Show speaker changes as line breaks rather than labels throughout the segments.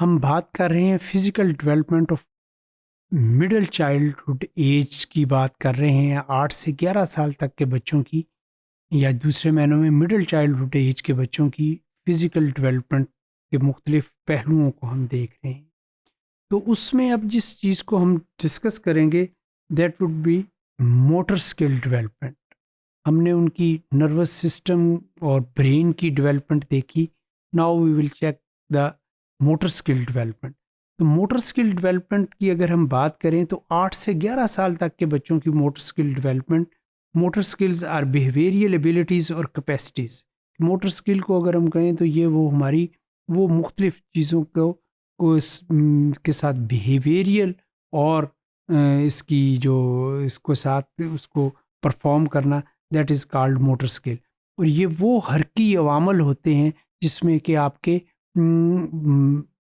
हम बात कर रहे हैं physical development of middle childhood age की बात कर रहे हैं, 8 से 11 साल तक के बच्चों की, या दूसरे मायनों में मिडिल चाइल्डहुड एज के बच्चों की फिजिकल डेवलपमेंट के मुख्तलिफ पहलुओं को हम देख रहे हैं। तो उसमें अब जिस चीज़ को हम डिस्कस करेंगे that would be motor skill development. हमने उनकी नर्वस सिस्टम और ब्रेन की डेवलपमेंट देखी। Now we will check the motor skill development. तो मोटर स्किल डेवलपमेंट की अगर हम बात करें तो 8 से 11 साल तक के बच्चों की motor skill development, motor skills are behavioural abilities और कैपेसिटीज़। मोटर स्किल को अगर हम कहें तो ये वो हमारी वो मुख्तलिफ चीज़ों के साथ बिहेवियरल और इसकी जो इसको साथ उसको परफॉर्म करना, that is called motor skill. और ये वो हरकी अवामल होते हैं जिसमें कि आपके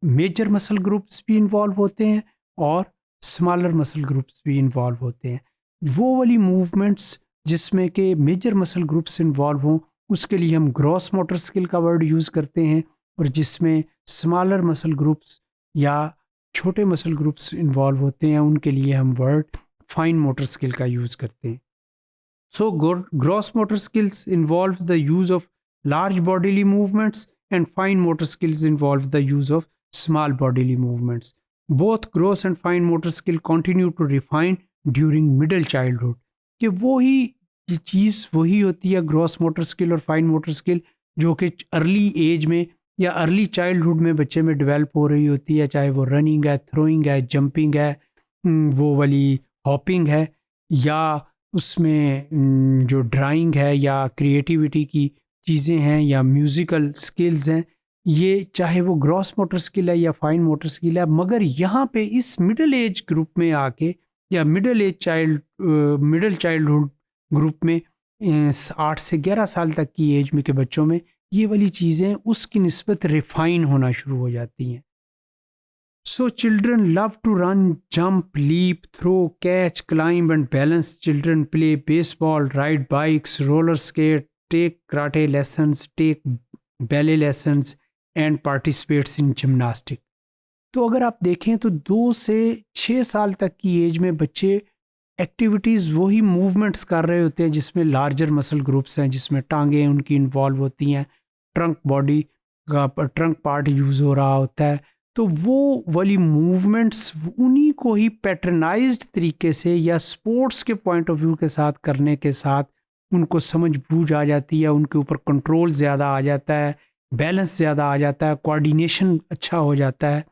मेजर मसल ग्रुप्स भी इन्वॉल्व होते हैं और स्मॉलर मसल ग्रुप्स भी इन्वॉल्व होते हैं। वो वाली मूवमेंट्स जिसमें कि मेजर मसल ग्रुप्स इन्वॉल्व हों उसके लिए हम ग्रॉस मोटर स्किल का वर्ड यूज़ करते हैं, और जिसमें स्मॉलर मसल ग्रुप्स या छोटे मसल ग्रुप्स इन्वॉल्व होते हैं उनके लिए हम वर्ड फाइन मोटर स्किल का यूज़ करते हैं। So, gross motor skills involves the use of large bodily movements, and fine motor skills involve the use of small bodily movements. Both gross and fine motor skill continue to refine during middle childhood. कि वो ही ये चीज़ वही होती है gross motor skill और fine motor skill जो कि early as में या अर्ली चाइल्डहुड में बच्चे में डेवलप हो रही होती है, चाहे वो रनिंग है, थ्रोइंग है, जंपिंग है, वो वाली हॉपिंग है, या उसमें जो ड्राइंग है या क्रिएटिविटी की चीज़ें हैं या म्यूज़िकल स्किल्स हैं, ये चाहे वो ग्रॉस मोटर स्किल है या फाइन मोटर स्किल है। मगर यहाँ पे इस मिडिल एज ग्रुप में आके या मिडिल चाइल्डहुड ग्रुप में 8 से 11 साल तक की एज में के बच्चों में ये वाली चीज़ें उसकी निस्बत रिफाइन होना शुरू हो जाती हैं। So children love to run, jump, leap, throw, catch, climb and balance. Children play baseball, ride bikes, roller skate, take karate lessons, take ballet lessons and participates in gymnastics. तो अगर आप देखें तो 2 से 6 साल तक की एज में बच्चे एक्टिविटीज़ वही मूवमेंट्स कर रहे होते हैं जिसमें लार्जर मसल ग्रुप्स हैं, जिसमें टांगें उनकी इन्वॉल्व होती हैं, ट्रंक बॉडी का ट्रंक पार्ट यूज़ हो रहा होता है। तो वो वाली मूवमेंट्स उन्हीं को ही पैटर्नाइज्ड तरीके से या स्पोर्ट्स के पॉइंट ऑफ व्यू के साथ करने के साथ उनको समझ बूझ आ जाती है, उनके ऊपर कंट्रोल ज़्यादा आ जाता है, बैलेंस ज़्यादा आ जाता है, कोऑर्डिनेशन अच्छा हो जाता है।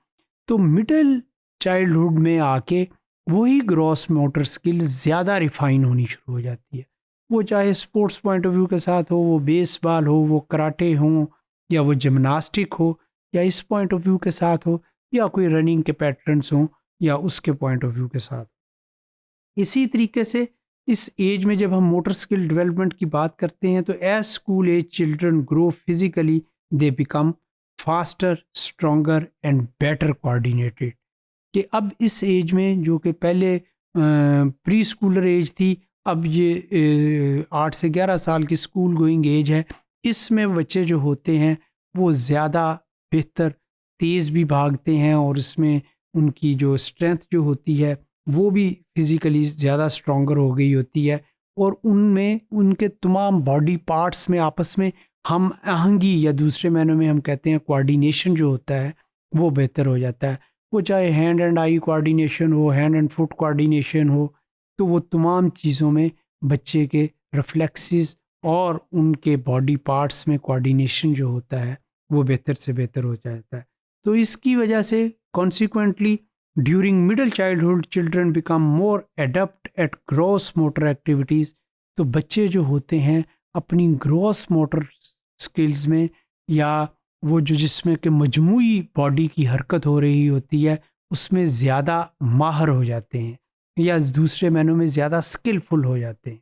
तो मिडिल चाइल्डहुड में आके वही ग्रॉस मोटर स्किल ज़्यादा रिफाइन होनी शुरू हो जाती है। वो चाहे स्पोर्ट्स पॉइंट ऑफ व्यू के साथ हो, वो बेसबॉल हो, वो कराटे हो, या वो जिम्नास्टिक हो, या इस पॉइंट ऑफ व्यू के साथ हो, या कोई रनिंग के पैटर्न्स हों या उसके पॉइंट ऑफ व्यू के साथ। इसी तरीके से इस एज में जब हम मोटर स्किल डेवलपमेंट की बात करते हैं तो as school age children grow physically they become faster, stronger and better coordinated. कि अब इस एज में जो कि पहले प्री स्कूलर एज थी, अब ये 8 से 11 साल की स्कूल गोइंग एज है, इसमें बच्चे जो होते हैं वो ज़्यादा बेहतर तेज़ भी भागते हैं, और इसमें उनकी जो स्ट्रेंथ जो होती है वो भी फिज़िकली ज़्यादा स्ट्रॉन्गर हो गई होती है, और उनमें उनके तमाम बॉडी पार्ट्स में आपस में हम आहंगी या दूसरे मायनों में हम कहते हैं कोऑर्डिनेशन जो होता है वो बेहतर हो जाता है। वो चाहे हैंड एंड आई कोऑर्डिनेशन हो, हैंड एंड फुट कोऑर्डिनेशन हो, तो वो तमाम चीज़ों में बच्चे के रिफ्लेक्सेस और उनके बॉडी पार्ट्स में कोऑर्डिनेशन जो होता है वो बेहतर से बेहतर हो जाता है। तो इसकी वजह से consequently during middle childhood children become more adept at gross motor activities. तो बच्चे जो होते हैं अपनी ग्रॉस मोटर स्किल्स में, या वो जो जिसमें कि मजमूई बॉडी की हरकत हो रही होती है उसमें ज़्यादा माहर हो जाते हैं, या दूसरे मायनों में ज़्यादा स्किलफुल हो जाते हैं।